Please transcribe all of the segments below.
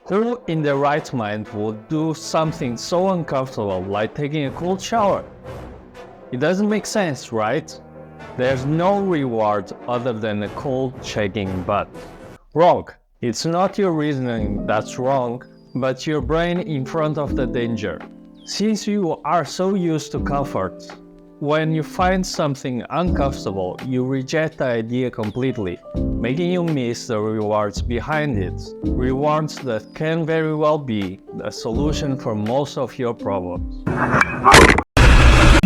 Who in their right mind would do something so uncomfortable like taking a cold shower? It doesn't make sense, right? There's no reward other than a cold shaking butt. Wrong. It's not your reasoning that's wrong, but your brain in front of the danger. Since you are so used to comfort, when you find something uncomfortable, you reject the idea completely, making you miss the rewards behind it. Rewards that can very well be the solution for most of your problems.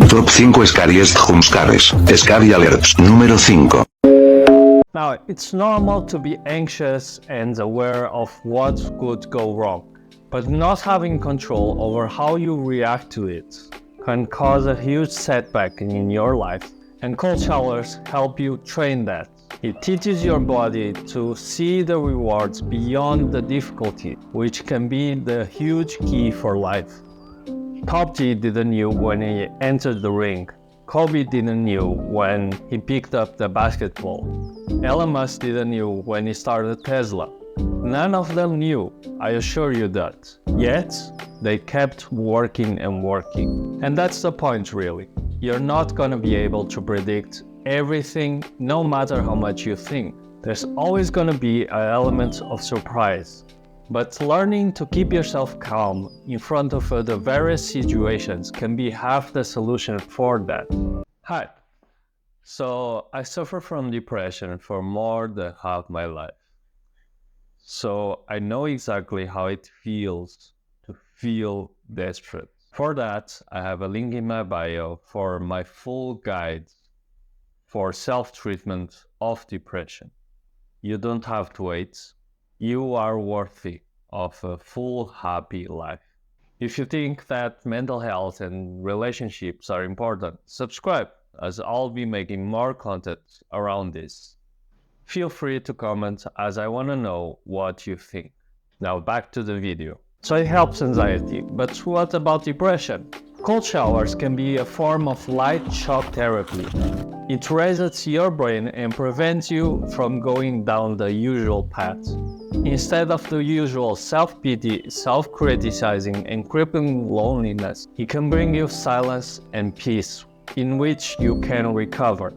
Top 5 Scariest Jumpscares. Scary Alerts. Número 5. Now, it's normal to be anxious and aware of what could go wrong, but not having control over how you react to it can cause a huge setback in your life, and cold showers help you train that. It teaches your body to see the rewards beyond the difficulty, which can be the huge key for life. Top G didn't know when he entered the ring. Kobe didn't know when he picked up the basketball. Elon Musk didn't know when he started Tesla. None of them knew, I assure you that. Yet, they kept working and working. And that's the point, really. You're not gonna be able to predict everything, no matter how much you think. There's always gonna be an element of surprise. But learning to keep yourself calm in front of the various situations can be half the solution for that. Hi. So I suffer from depression for more than half my life. So I know exactly how it feels to feel desperate. For that, I have a link in my bio for my full guide for self-treatment of depression. You don't have to wait. You are worthy of a full, happy life. If you think that mental health and relationships are important, subscribe, as I'll be making more content around this. Feel free to comment, as I want to know what you think. Now back to the video. So it helps anxiety, but what about depression? Cold showers can be a form of light shock therapy. It resets your brain and prevents you from going down the usual path. Instead of the usual self-pity, self-criticizing, and crippling loneliness, it can bring you silence and peace, in which you can recover,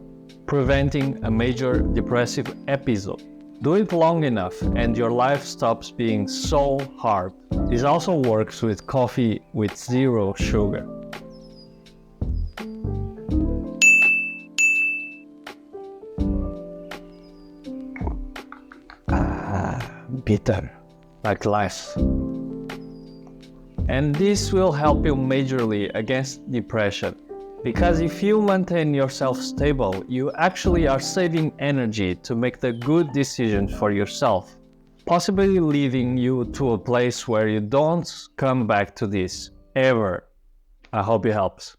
preventing a major depressive episode. Do it long enough and your life stops being so hard. This also works with coffee with 0 sugar. Bitter, like life. And this will help you majorly against depression, because if you maintain yourself stable, you actually are saving energy to make the good decisions for yourself, possibly leading you to a place where you don't come back to this, ever. I hope it helps.